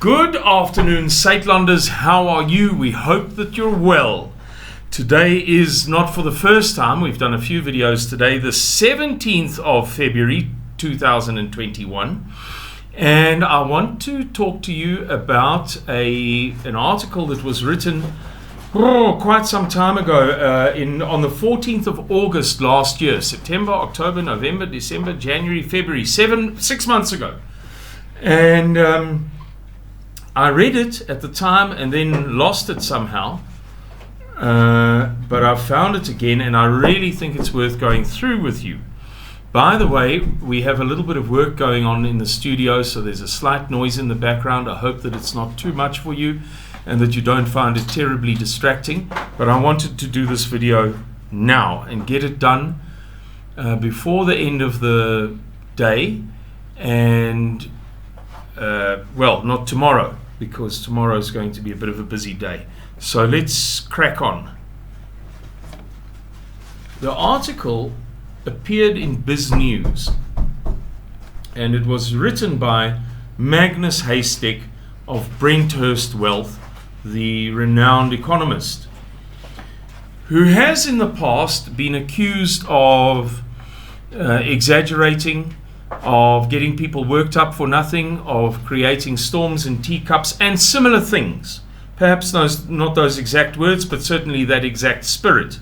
Good afternoon, Suidlanders. How are you? We hope that you're well. Today is not for the first time. We've done a few videos today, the 17th of February 2021. And I want to talk to you about an article that was written quite some time ago on the 14th of August last year. September, October, November, December, January, February, 6 months ago. And I read it at the time and then lost it somehow, but I found it again, and I really think it's worth going through with you. By the way, we have a little bit of work going on in the studio, so there's a slight noise in the background. I hope that it's not too much for you and that you don't find it terribly distracting, but I wanted to do this video now and get it done before the end of the day, and well, not tomorrow, because tomorrow is going to be a bit of a busy day. So let's crack on. The article appeared in BizNews, and it was written by Magnus Haystack of Brenthurst Wealth, the renowned economist, who has in the past been accused of exaggerating, of getting people worked up for nothing, of creating storms in teacups and similar things. Perhaps not those exact words, but certainly that exact spirit.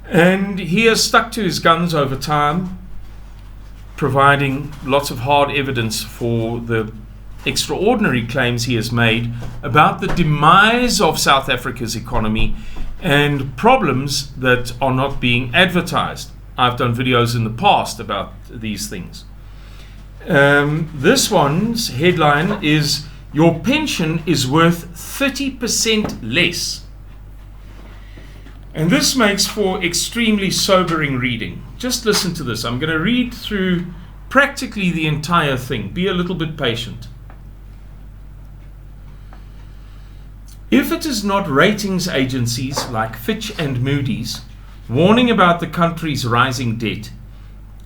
And he has stuck to his guns over time, providing lots of hard evidence for the extraordinary claims he has made about the demise of South Africa's economy and problems that are not being advertised. I've done videos in the past about these things. This one's headline is, "Your pension is worth 30% less." And this makes for extremely sobering reading. Just listen to this. I'm going to read through practically the entire thing. Be a little bit patient. If it is not ratings agencies like Fitch and Moody's warning about the country's rising debt,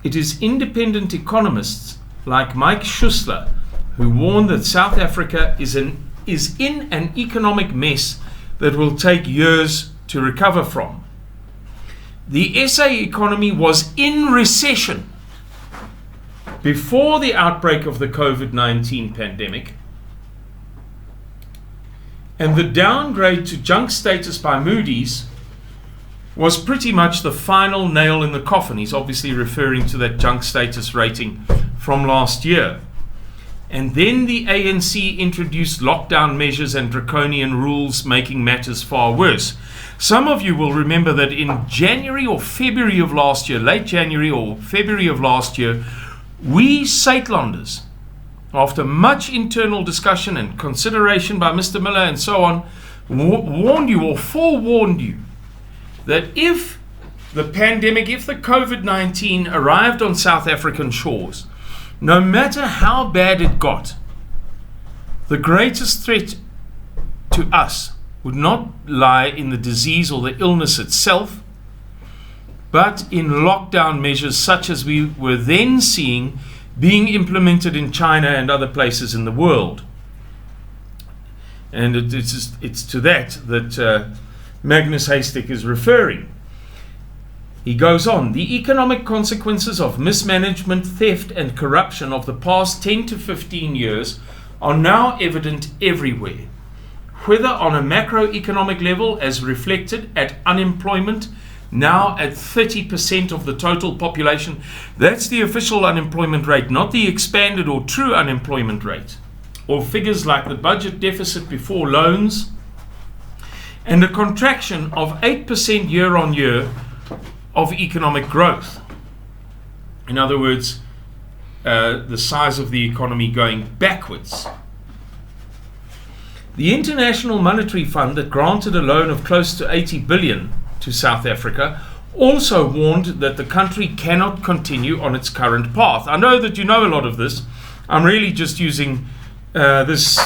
it is independent economists like Mike Schuessler who warn that South Africa is in an economic mess that will take years to recover from. The SA economy was in recession before the outbreak of the COVID-19 pandemic, and the downgrade to junk status by Moody's was pretty much the final nail in the coffin. He's obviously referring to that junk status rating from last year. And then the ANC introduced lockdown measures and draconian rules, making matters far worse. Some of you will remember that in January or February of last year, late January or February of last year, we Suidlanders, after much internal discussion and consideration by Mr. Miller and so on, warned you or forewarned you that if the pandemic, if the COVID-19 arrived on South African shores, no matter how bad it got, the greatest threat to us would not lie in the disease or the illness itself, but in lockdown measures such as we were then seeing being implemented in China and other places in the world. And it's to that Magnus Haystack is referring. He goes on, "The economic consequences of mismanagement, theft and corruption of the past 10 to 15 years are now evident everywhere, whether on a macroeconomic level as reflected at unemployment, now at 30% of the total population." That's the official unemployment rate, not the expanded or true unemployment rate, or figures like the budget deficit before loans, and a contraction of 8% year on year of economic growth. In other words, the size of the economy going backwards. The International Monetary Fund, that granted a loan of close to 80 billion to South Africa, also warned that the country cannot continue on its current path. I know that you know a lot of this. I'm really just using this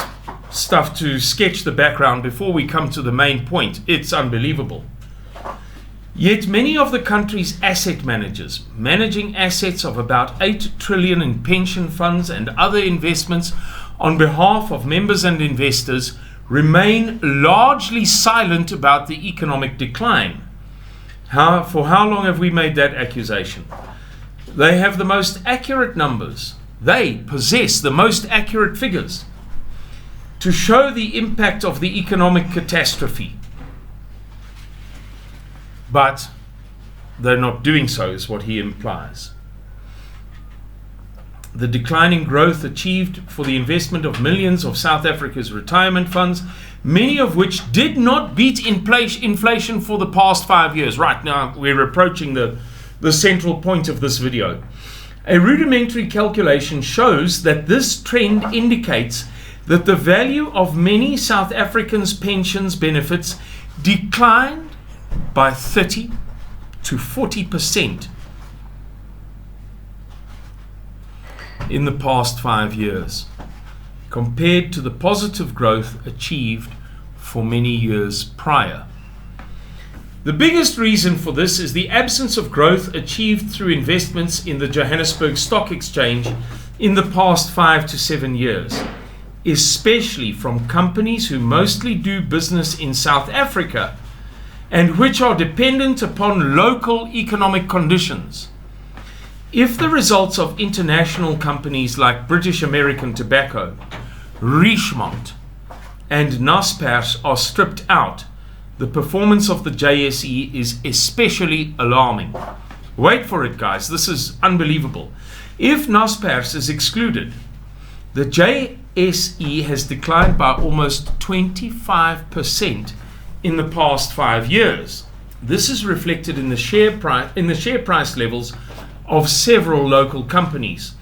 stuff to sketch the background before we come to the main point. It's unbelievable. Yet many of the country's asset managers, managing assets of about 8 trillion in pension funds and other investments, on behalf of members and investors, remain largely silent about the economic decline. For how long have we made that accusation? They have the most accurate numbers. They possess the most accurate figures to show the impact of the economic catastrophe. But they're not doing so, is what he implies. The declining growth achieved for the investment of millions of South Africa's retirement funds, many of which did not beat inflation for the past 5 years. Right now, we're approaching the central point of this video. A rudimentary calculation shows that this trend indicates that the value of many South Africans' pensions benefits declined by 30 to 40% in the past 5 years, compared to the positive growth achieved for many years prior. The biggest reason for this is the absence of growth achieved through investments in the Johannesburg Stock Exchange in the past 5 to 7 years, especially from companies who mostly do business in South Africa and which are dependent upon local economic conditions. If the results of international companies like British American Tobacco, Richemont, and Naspers are stripped out, the performance of the JSE is especially alarming. Wait for it, guys. This is unbelievable. If Naspers is excluded, the JSE has declined by almost 25% in the past 5 years. This is reflected in the share price levels of several local companies,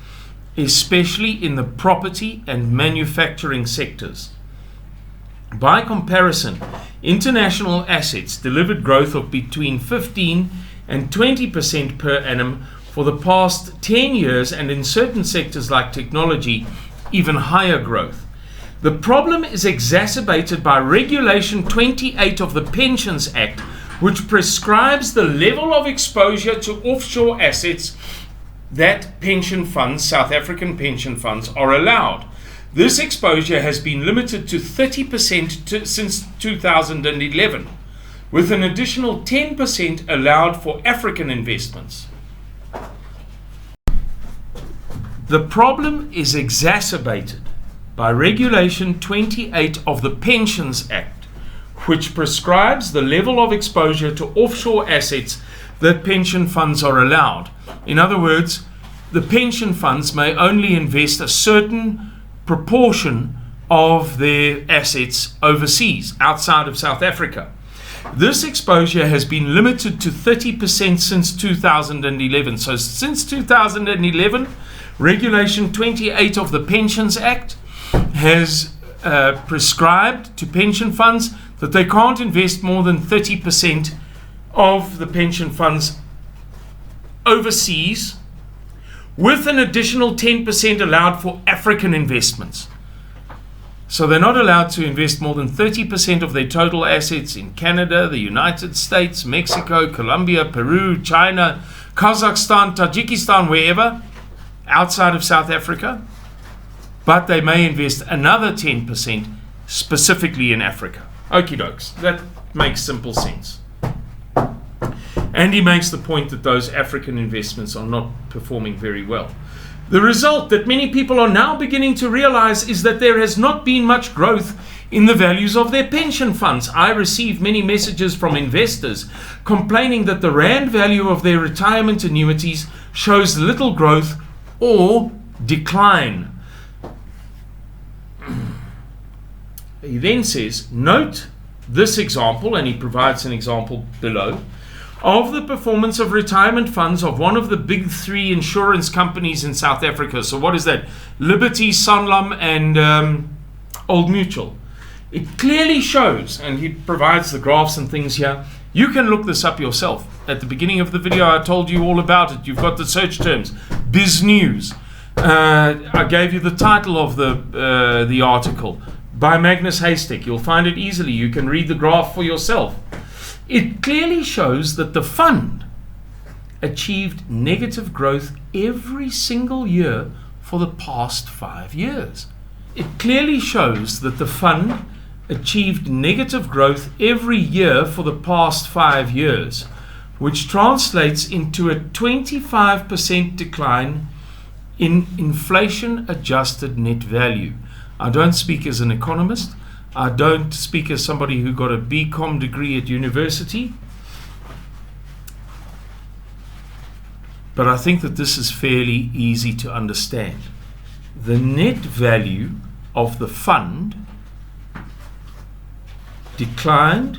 especially in the property and manufacturing sectors. By comparison, international assets delivered growth of between 15 and 20% per annum for the past 10 years, and in certain sectors like technology, even higher growth. The problem is exacerbated by Regulation 28 of the Pensions Act, which prescribes the level of exposure to offshore assets that pension funds, South African pension funds, are allowed. This exposure has been limited to 30% since 2011, with an additional 10% allowed for African investments. The problem is exacerbated by Regulation 28 of the Pensions Act, which prescribes the level of exposure to offshore assets that pension funds are allowed. In other words, the pension funds may only invest a certain proportion of their assets overseas, outside of South Africa. This exposure has been limited to 30% since 2011. So since 2011, Regulation 28 of the Pensions Act has prescribed to pension funds that they can't invest more than 30% of the pension funds overseas, with an additional 10% allowed for African investments. So they're not allowed to invest more than 30% of their total assets in Canada, the United States, Mexico, Colombia, Peru, China, Kazakhstan, Tajikistan, wherever, outside of South Africa. But they may invest another 10% specifically in Africa. Okie dokes. That makes simple sense. And he makes the point that those African investments are not performing very well. The result that many people are now beginning to realize is that there has not been much growth in the values of their pension funds. I receive many messages from investors complaining that the rand value of their retirement annuities shows little growth or decline. He then says, note this example, and he provides an example below, of the performance of retirement funds of one of the big three insurance companies in South Africa. So what is that? Liberty, Sanlam, and Old Mutual. It clearly shows, and he provides the graphs and things here. You can look this up yourself. At the beginning of the video, I told you all about it. You've got the search terms. Biz News. I gave you the title of the article by Magnus Haystack. You'll find it easily. You can read the graph for yourself. It clearly shows that the fund achieved negative growth every single year for the past 5 years. it clearly shows that the fund achieved negative growth every year for the past 5 years, which translates into a 25% decline in inflation-adjusted net value. I don't speak as an economist. I don't speak as somebody who got a BCom degree at university. But I think that this is fairly easy to understand. The net value of the fund declined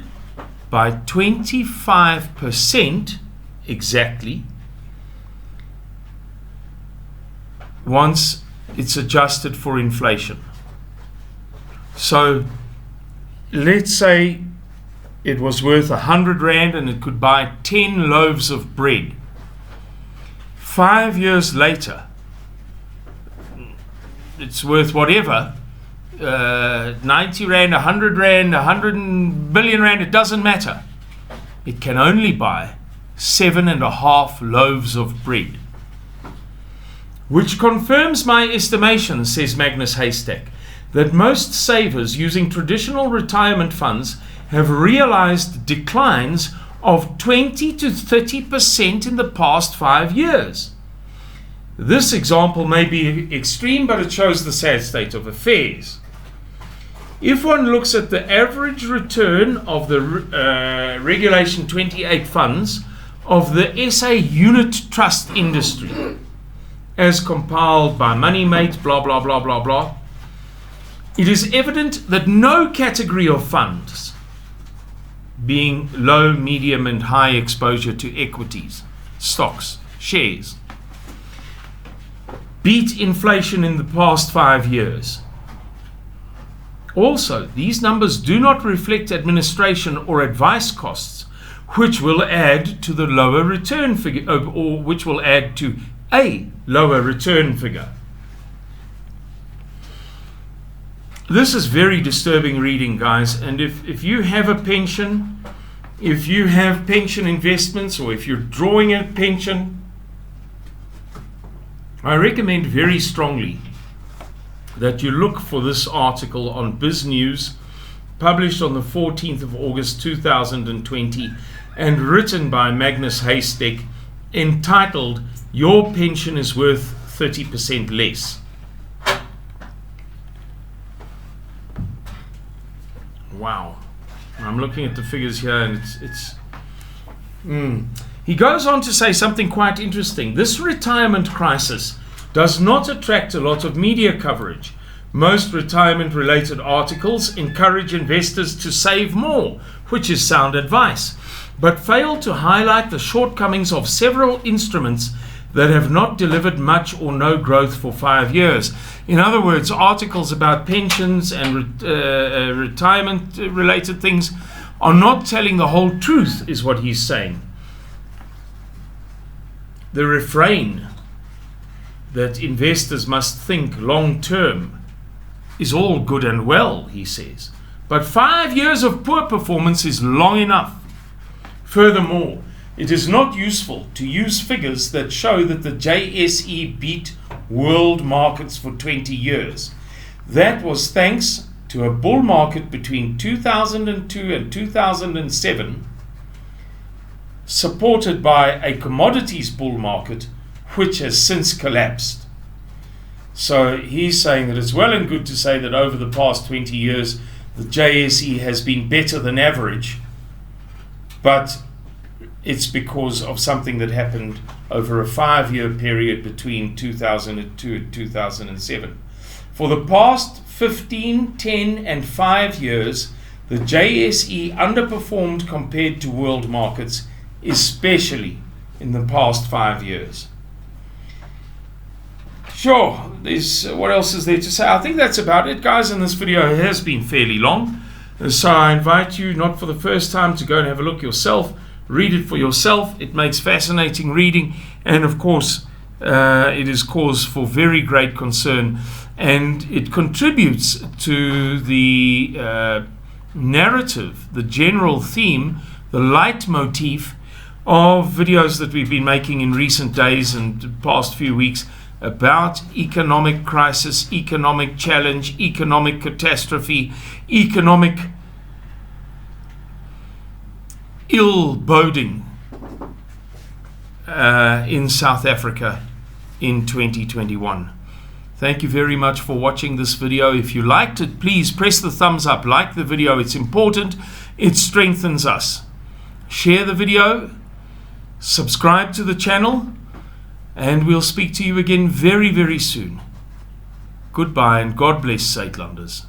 by 25% exactly once it's adjusted for inflation. So let's say it was worth 100 Rand and it could buy 10 loaves of bread. 5 years later, it's worth whatever, 90 Rand, 100 Rand, 100 billion Rand, it doesn't matter. It can only buy 7.5 loaves of bread. Which confirms my estimation, says Magnus Haystack, that most savers using traditional retirement funds have realized declines of 20 to 30% in the past 5 years. This example may be extreme, but it shows the sad state of affairs. If one looks at the average return of the Regulation 28 funds of the SA unit trust industry, as compiled by MoneyMate, blah, blah, blah, blah, blah, it is evident that no category of funds, being low, medium, and high exposure to equities, stocks, shares, beat inflation in the past 5 years. Also, these numbers do not reflect administration or advice costs, which will add to the lower return figure, or which will add to a lower return figure. This is very disturbing reading, guys, and if you have a pension, if you have pension investments, or if you're drawing a pension, I recommend very strongly that you look for this article on BizNews, published on the 14th of August 2020 and written by Magnus Haystack, entitled "Your Pension is Worth 30% Less." Wow. I'm looking at the figures here and He goes on to say something quite interesting. This retirement crisis does not attract a lot of media coverage. Most retirement-related articles encourage investors to save more, which is sound advice, but fail to highlight the shortcomings of several instruments that have not delivered much or no growth for 5 years. In other words, articles about pensions and retirement-related things are not telling the whole truth, is what he's saying. The refrain that investors must think long-term is all good and well, he says, but 5 years of poor performance is long enough. Furthermore, it is not useful to use figures that show that the JSE beat world markets for 20 years. That was thanks to a bull market between 2002 and 2007, supported by a commodities bull market, which has since collapsed. So he's saying that it's well and good to say that over the past 20 years, the JSE has been better than average, but it's because of something that happened over a 5-year period between 2002 and 2007. For the past 15, 10, and 5 years, the JSE underperformed compared to world markets, especially in the past 5 years. Sure, what else is there to say? I think that's about it, guys, and this video has been fairly long. So I invite you, not for the first time, to go and have a look yourself. Read it for yourself. It makes fascinating reading, and of course it is cause for very great concern, and it contributes to the narrative, the general theme, the leitmotif of videos that we've been making in recent days and past few weeks about economic crisis, economic challenge, economic catastrophe, economic ill boding in South Africa in 2021. Thank you very much for watching this video. If you liked it, please press the thumbs up, like the video. It's important. It strengthens us. Share the video, subscribe to the channel, and we'll speak to you again very, very soon. Goodbye, and God bless Suidlanders.